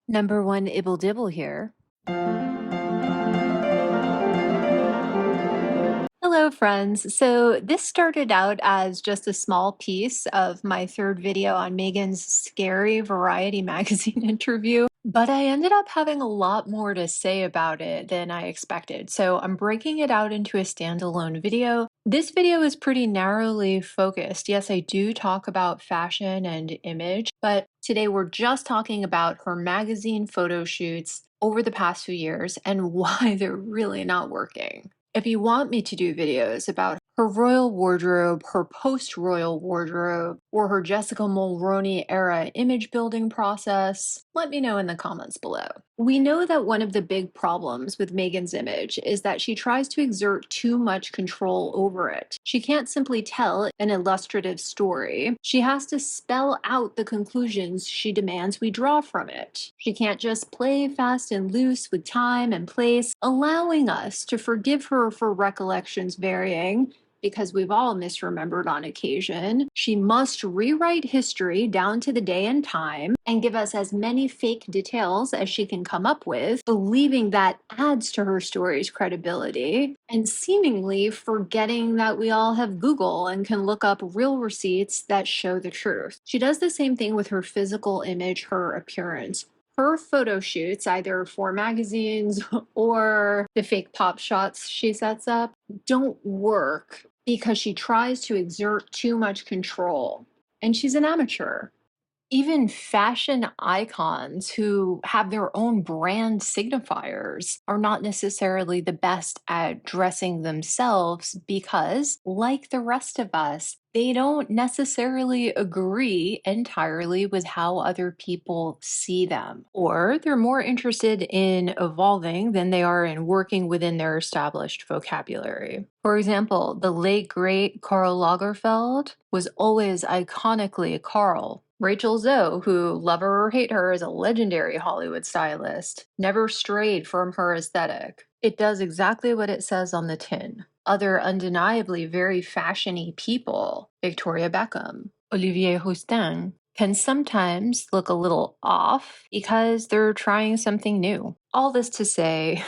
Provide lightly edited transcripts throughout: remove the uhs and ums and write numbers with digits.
Number one, Ibble Dibble here. Hello, friends. So, this started out as just a small piece of my third video on Meghan's scary Variety magazine interview, but I ended up having a lot more to say about it than I expected. So, I'm breaking it out into a standalone video. This video is pretty narrowly focused. Yes, I do talk about fashion and image, but today we're just talking about her magazine photo shoots over the past few years and why they're really not working. If you want me to do videos about her royal wardrobe, her post-royal wardrobe, or her Jessica Mulroney era image building process, let me know in the comments below. We know that one of the big problems with Meghan's image is that she tries to exert too much control over it. She can't simply tell an illustrative story. She has to spell out the conclusions she demands we draw from it. She can't just play fast and loose with time and place, allowing us to forgive her for recollections varying, because we've all misremembered on occasion. She must rewrite history down to the day and time and give us as many fake details as she can come up with, believing that adds to her story's credibility, and seemingly forgetting that we all have Google and can look up real receipts that show the truth. She does the same thing with her physical image, her appearance. Her photo shoots, either for magazines or the fake pop shots she sets up, don't work because she tries to exert too much control. And she's an amateur. Even fashion icons who have their own brand signifiers are not necessarily the best at dressing themselves because, like the rest of us, they don't necessarily agree entirely with how other people see them, or they're more interested in evolving than they are in working within their established vocabulary. For example, the late great Karl Lagerfeld was always iconically Karl. Rachel Zoe, who, love her or hate her, is a legendary Hollywood stylist, never strayed from her aesthetic. It does exactly what it says on the tin. Other undeniably very fashiony people, Victoria Beckham, Olivier Rousteing, can sometimes look a little off because they're trying something new. All this to say,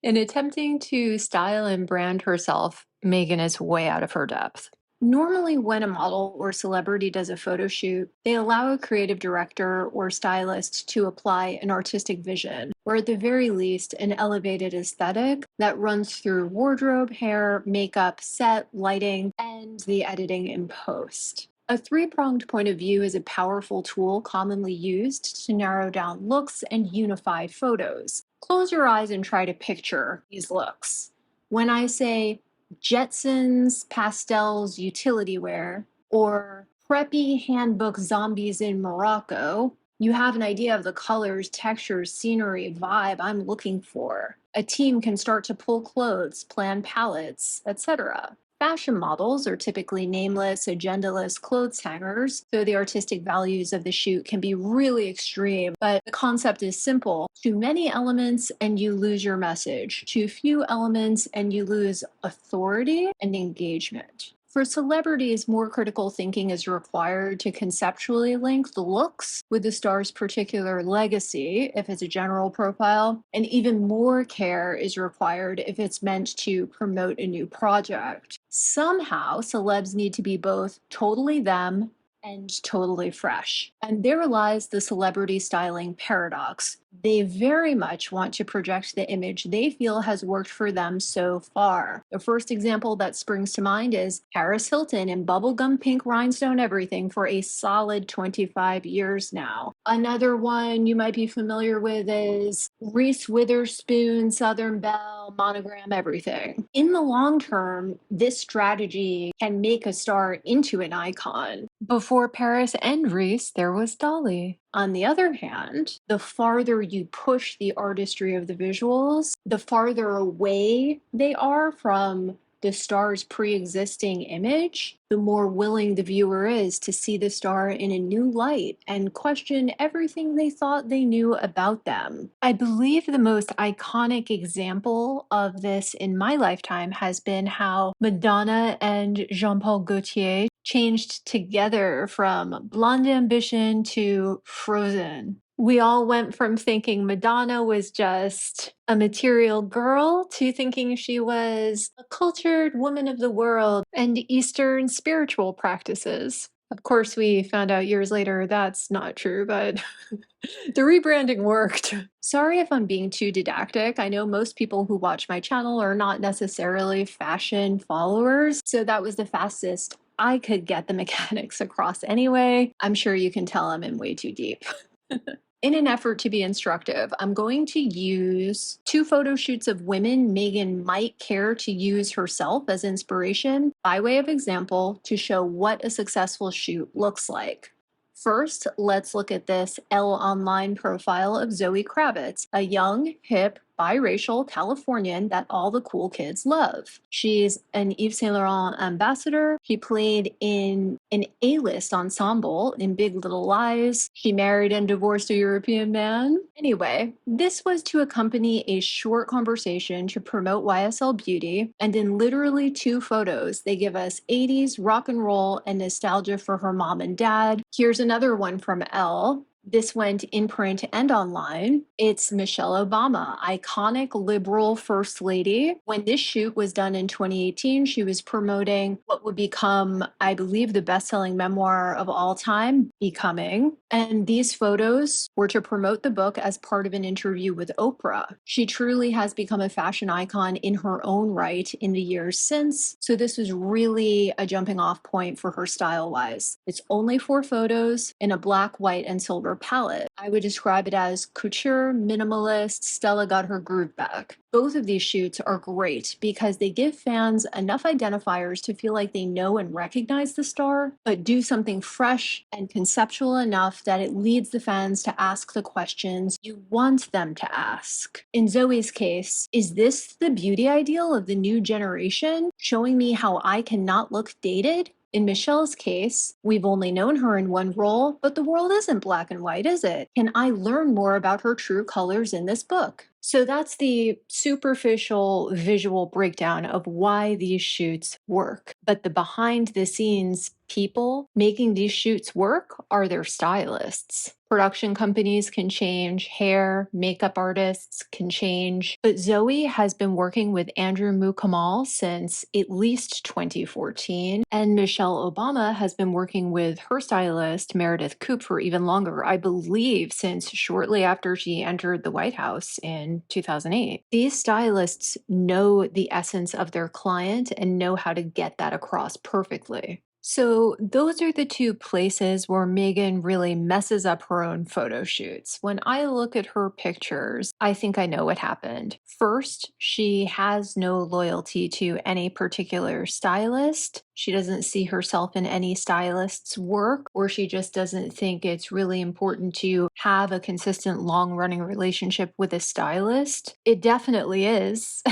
in attempting to style and brand herself, Meghan is way out of her depth. Normally, when a model or celebrity does a photo shoot, they allow a creative director or stylist to apply an artistic vision, or at the very least, an elevated aesthetic that runs through wardrobe, hair, makeup, set, lighting, and the editing in post. A three-pronged point of view is a powerful tool commonly used to narrow down looks and unify photos. Close your eyes and try to picture these looks. When I say Jetsons, pastels, utility wear, or preppy handbook zombies in Morocco, you have an idea of the colors, textures, scenery, vibe I'm looking for. A team can start to pull clothes, plan palettes, etc. Fashion models are typically nameless, agendaless clothes hangers, so the artistic values of the shoot can be really extreme, but the concept is simple. Too many elements and you lose your message. Too few elements and you lose authority and engagement. For celebrities, more critical thinking is required to conceptually link the looks with the star's particular legacy, if it's a general profile, and even more care is required if it's meant to promote a new project. Somehow, celebs need to be both totally them and totally fresh. And there lies the celebrity styling paradox. They very much want to project the image they feel has worked for them so far. The first example that springs to mind is Paris Hilton in bubblegum pink rhinestone everything for a solid 25 years now. Another one you might be familiar with is Reese Witherspoon, Southern Belle, monogram everything. In the long term, this strategy can make a star into an icon. Before Paris and Reese, there was Dolly. On the other hand, the farther you push the artistry of the visuals, the farther away they are from the star's pre-existing image, the more willing the viewer is to see the star in a new light and question everything they thought they knew about them. I believe the most iconic example of this in my lifetime has been how Madonna and Jean-Paul Gaultier changed together from Blonde Ambition to Frozen. We all went from thinking Madonna was just a material girl to thinking she was a cultured woman of the world and Eastern spiritual practices. Of course, we found out years later that's not true, but the rebranding worked. Sorry if I'm being too didactic. I know most people who watch my channel are not necessarily fashion followers, so that was the fastest I could get the mechanics across anyway. I'm sure you can tell I'm in way too deep. In an effort to be instructive, I'm going to use two photo shoots of women Meghan might care to use herself as inspiration by way of example to show what a successful shoot looks like. First, let's look at this Elle Online profile of Zoe Kravitz, a young, hip, biracial Californian that all the cool kids love. She's an Yves Saint Laurent ambassador. She played in an A-list ensemble in Big Little Lies. She married and divorced a European man. Anyway, this was to accompany a short conversation to promote YSL Beauty, and in literally two photos, they give us 80s rock and roll and nostalgia for her mom and dad. Here's another one from Elle. This went in print and online. It's Michelle Obama, iconic liberal first lady. When this shoot was done in 2018, she was promoting what would become, I believe, the best-selling memoir of all time, Becoming. And these photos were to promote the book as part of an interview with Oprah. She truly has become a fashion icon in her own right in the years since. So this was really a jumping off point for her style-wise. It's only 4 photos in a black, white, and silver palette. I would describe it as couture, minimalist, Stella got her groove back. Both of these shoots are great because they give fans enough identifiers to feel like they know and recognize the star, but do something fresh and conceptual enough that it leads the fans to ask the questions you want them to ask. In Zoe's case, is this the beauty ideal of the new generation, showing me how I cannot look dated? In Michelle's case, we've only known her in one role, but the world isn't black and white, is it? Can I learn more about her true colors in this book? So that's the superficial visual breakdown of why these shoots work. But the behind the scenes people making these shoots work are their stylists. Production companies can change, hair, makeup artists can change, but Zoe has been working with Andrew Mukamal since at least 2014, and Michelle Obama has been working with her stylist, Meredith Coupe, for even longer, I believe since shortly after she entered the White House in 2008. These stylists know the essence of their client and know how to get that across perfectly. So those are the two places where Meghan really messes up her own photo shoots. When I look at her pictures, I think I know what happened. First, she has no loyalty to any particular stylist. She doesn't see herself in any stylist's work, or she just doesn't think it's really important to have a consistent long-running relationship with a stylist. It definitely is.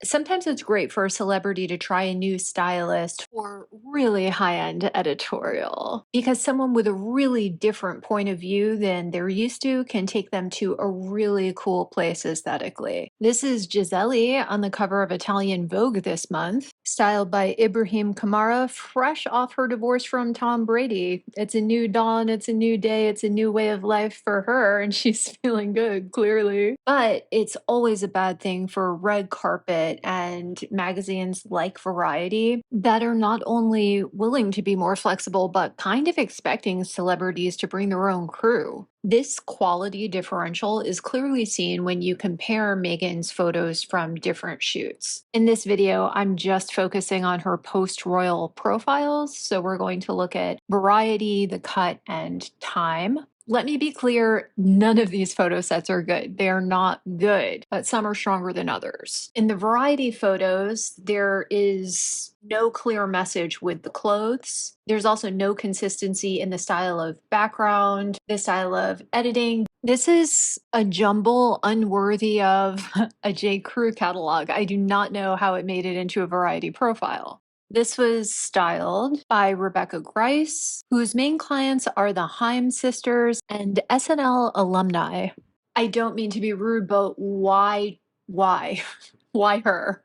Sometimes it's great for a celebrity to try a new stylist for really high-end editorial because someone with a really different point of view than they're used to can take them to a really cool place aesthetically. This is Gisele on the cover of Italian Vogue this month, styled by Ibrahim Kamara, fresh off her divorce from Tom Brady. It's a new dawn, it's a new day, it's a new way of life for her, and she's feeling good, clearly. But it's always a bad thing for red carpet and magazines like Variety that are not only willing to be more flexible, but kind of expecting celebrities to bring their own crew. This quality differential is clearly seen when you compare Meghan's photos from different shoots. In this video, I'm just focusing on her post-royal profiles, so we're going to look at Variety, The Cut, and Time. Let me be clear, none of these photo sets are good. They are not good, but some are stronger than others. In the Variety photos, there is no clear message with the clothes. There's also no consistency in the style of background, the style of editing. This is a jumble unworthy of a J. Crew catalog. I do not know how it made it into a Variety profile. This was styled by Rebecca Grice, whose main clients are the Haim sisters and SNL alumni. I don't mean to be rude, but why? Why her?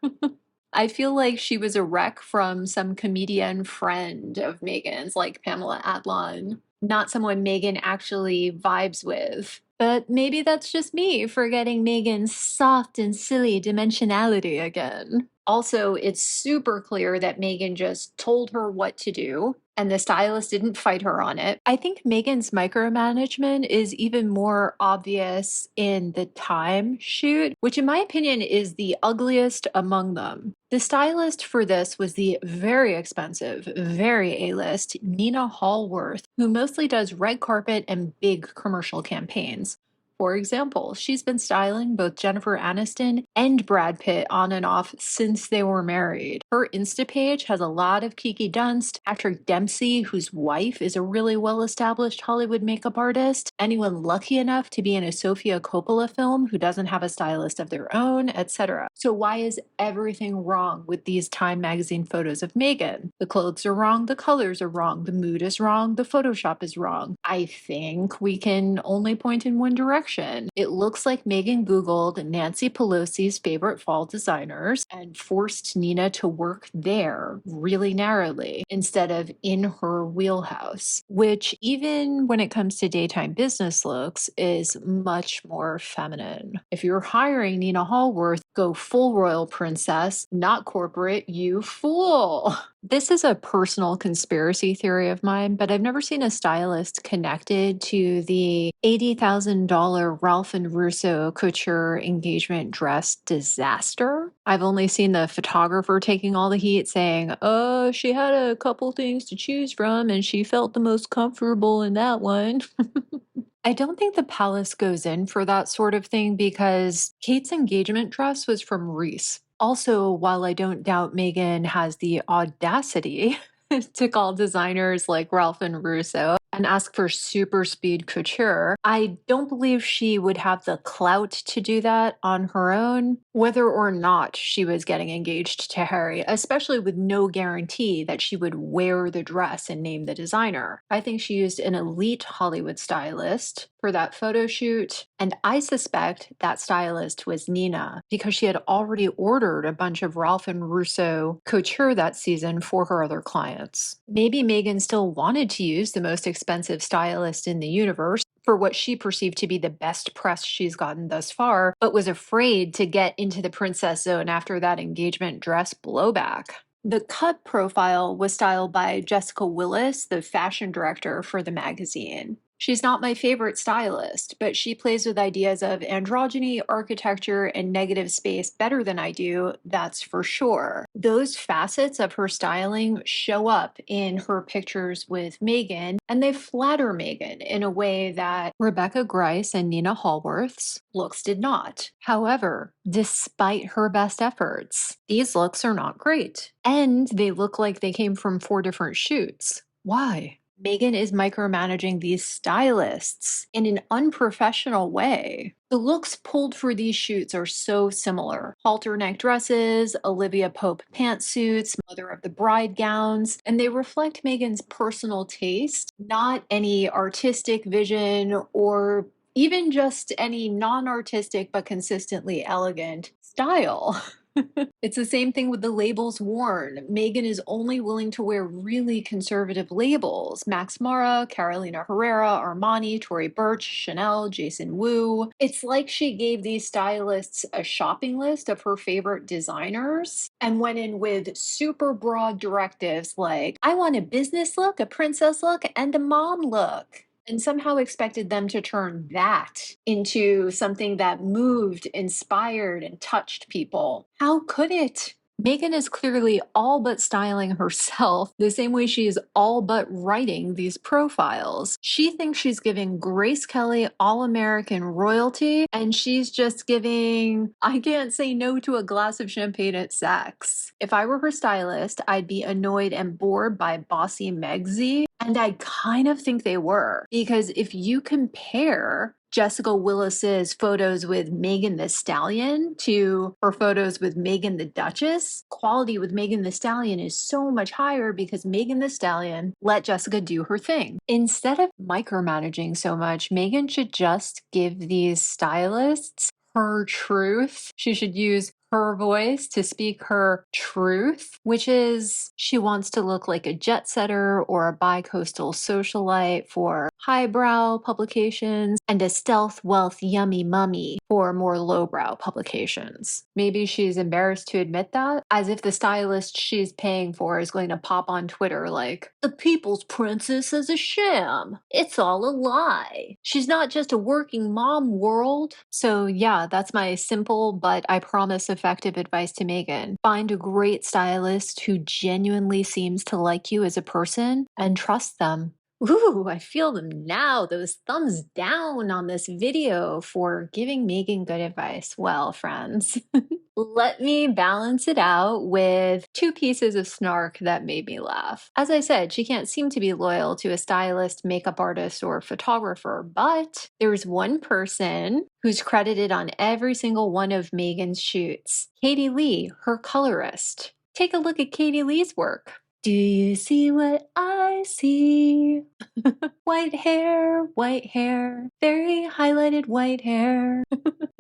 I feel like she was a wreck from some comedian friend of Meghan's, like Pamela Adlon. Not someone Meghan actually vibes with. But maybe that's just me forgetting Megan's soft and silly dimensionality again. Also, it's super clear that Megan just told her what to do, and the stylist didn't fight her on it. I think Megan's micromanagement is even more obvious in the Time shoot, which, in my opinion, is the ugliest among them. The stylist for this was the very expensive, very A-list Nina Hallworth, who mostly does red carpet and big commercial campaigns. For example, she's been styling both Jennifer Aniston and Brad Pitt on and off since they were married. Her Insta page has a lot of Kiki Dunst, Patrick Dempsey, whose wife is a really well-established Hollywood makeup artist, anyone lucky enough to be in a Sofia Coppola film who doesn't have a stylist of their own, etc. So why is everything wrong with these Time magazine photos of Meghan? The clothes are wrong, the colors are wrong, the mood is wrong, the Photoshop is wrong. I think we can only point in one direction. It looks like Meghan Googled Nancy Pelosi's favorite fall designers and forced Nina to work there really narrowly instead of in her wheelhouse, which, even when it comes to daytime business looks, is much more feminine. If you're hiring Nina Hallworth, go full royal princess, not corporate, you fool. This is a personal conspiracy theory of mine, but I've never seen a stylist connected to the $80,000 Ralph and Russo couture engagement dress disaster. I've only seen the photographer taking all the heat saying, oh, she had a couple things to choose from and she felt the most comfortable in that one. I don't think the palace goes in for that sort of thing because Kate's engagement dress was from Reese. Also, while I don't doubt Meghan has the audacity to call designers like Ralph and Russo and ask for super speed couture, I don't believe she would have the clout to do that on her own, whether or not she was getting engaged to Harry, especially with no guarantee that she would wear the dress and name the designer. I think she used an elite Hollywood stylist for that photo shoot, and I suspect that stylist was Nina because she had already ordered a bunch of Ralph and Russo couture that season for her other clients. Maybe Meghan still wanted to use the most expensive stylist in the universe for what she perceived to be the best press she's gotten thus far, but was afraid to get into the princess zone after that engagement dress blowback. The cut profile was styled by Jessica Willis, the fashion director for the magazine. She's not my favorite stylist, but she plays with ideas of androgyny, architecture, and negative space better than I do, that's for sure. Those facets of her styling show up in her pictures with Meghan, and they flatter Meghan in a way that Rebecca Grice and Nina Hallworth's looks did not. However, despite her best efforts, these looks are not great. And they look like they came from 4 different shoots. Why? Meghan is micromanaging these stylists in an unprofessional way. The looks pulled for these shoots are so similar. Halter neck dresses, Olivia Pope pantsuits, Mother of the Bride gowns, and they reflect Meghan's personal taste, not any artistic vision or even just any non-artistic but consistently elegant style. It's the same thing with the labels worn. Meghan is only willing to wear really conservative labels. Max Mara, Carolina Herrera, Armani, Tory Burch, Chanel, Jason Wu. It's like she gave these stylists a shopping list of her favorite designers and went in with super broad directives like, I want a business look, a princess look, and a mom look. And somehow expected them to turn that into something that moved, inspired, and touched people. How could it? Meghan is clearly all but styling herself the same way she is all but writing these profiles. She thinks she's giving Grace Kelly all-American royalty, and she's just giving, I can't say no to a glass of champagne at Saks. If I were her stylist, I'd be annoyed and bored by bossy Megsy, and I kind of think they were. Because if you compare Jessica Willis's photos with Megan the Stallion to her photos with Megan the Duchess, quality with Megan the Stallion is so much higher because Megan the Stallion let Jessica do her thing. Instead of micromanaging so much, Meghan should just give these stylists her truth. She should use her voice to speak her truth, which is she wants to look like a jet setter or a bi-coastal socialite for highbrow publications and a stealth wealth yummy mummy for more lowbrow publications. Maybe she's embarrassed to admit that, as if the stylist she's paying for is going to pop on Twitter like, "The People's Princess is a sham. It's all a lie. She's not just a working mom, world." So yeah, that's my simple but I promise effective advice to Meghan. Find a great stylist who genuinely seems to like you as a person and trust them. Ooh, I feel them now. Those thumbs down on this video for giving Meghan good advice. Well, friends, let me balance it out with two pieces of snark that made me laugh. As I said, she can't seem to be loyal to a stylist, makeup artist, or photographer, but there's one person who's credited on every single one of Meghan's shoots. Katie Lee, her colorist. Take a look at Katie Lee's work. Do you see what I see? White hair, very highlighted white hair.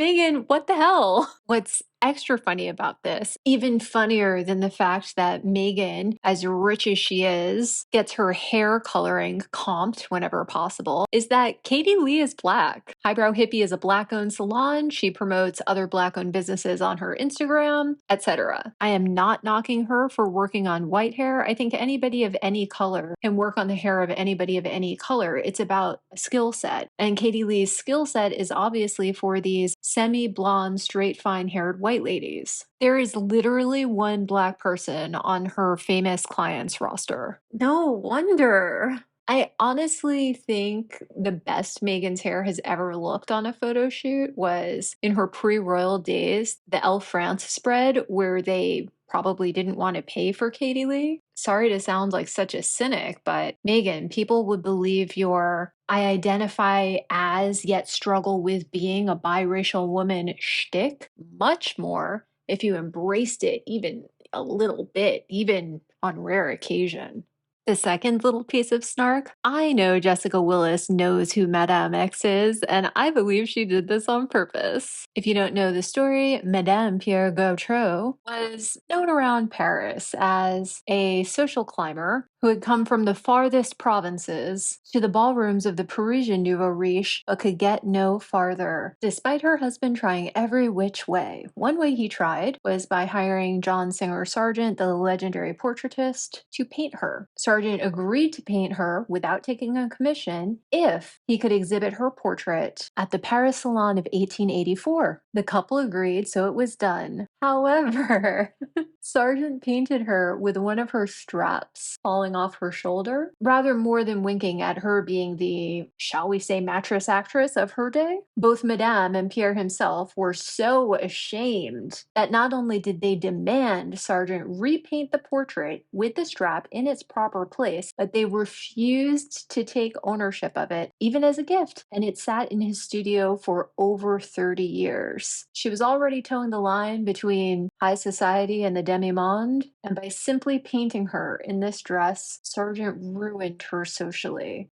Meghan, what the hell? What's extra funny about this, even funnier than the fact that Meghan, as rich as she is, gets her hair coloring comped whenever possible, is that Katie Lee is Black. Highbrow Hippie is a Black-owned salon. She promotes other Black-owned businesses on her Instagram, etc. I am not knocking her for working on white hair. I think anybody of any color can work on the hair of anybody of any color. It's about a skill set. And Katie Lee's skill set is obviously for these semi-blonde, straight, fine-haired white ladies. There is literally one Black person on her famous clients roster. No wonder. I honestly think the best Meghan's hair has ever looked on a photo shoot was in her pre-royal days, the Elle France spread, where they probably didn't want to pay for Katie Lee. Sorry to sound like such a cynic, but Meghan, people would believe your "I identify as yet struggle with being a biracial woman" shtick much more if you embraced it even a little bit, even on rare occasion. The second little piece of snark, I know Jessica Willis knows who Madame X is, and I believe she did this on purpose. If you don't know the story, Madame Pierre Gautreau was known around Paris as a social climber who had come from the farthest provinces to the ballrooms of the Parisian Nouveau Riche but could get no farther, despite her husband trying every which way. One way he tried was by hiring John Singer Sargent, the legendary portraitist, to paint her. Sargent agreed to paint her without taking a commission if he could exhibit her portrait at the Paris Salon of 1884. The couple agreed, so it was done. However, Sargent painted her with one of her straps falling off her shoulder, rather more than winking at her being the, shall we say, mattress actress of her day. Both Madame and Pierre himself were so ashamed that not only did they demand Sargent repaint the portrait with the strap in its proper place, but they refused to take ownership of it, even as a gift, and it sat in his studio for over 30 years. She was already towing the line between high society and the demi-monde, and by simply painting her in this dress, Sargent ruined her socially.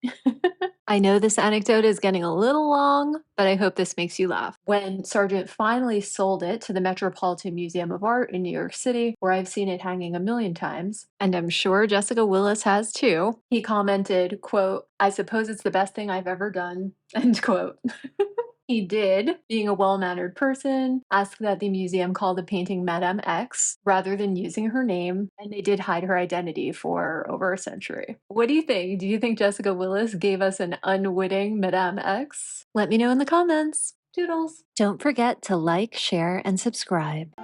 I know this anecdote is getting a little long, but I hope this makes you laugh. When Sargent finally sold it to the Metropolitan Museum of Art in New York City, where I've seen it hanging a million times, and I'm sure Jessica Willis has too, he commented, quote, "I suppose it's the best thing I've ever done," end quote. He did, being a well-mannered person, ask that the museum call the painting Madame X rather than using her name, and they did hide her identity for over a century. What do you think? Do you think Jessica Willis gave us an unwitting Madame X? Let me know in the comments. Doodles! Don't forget to like, share, and subscribe.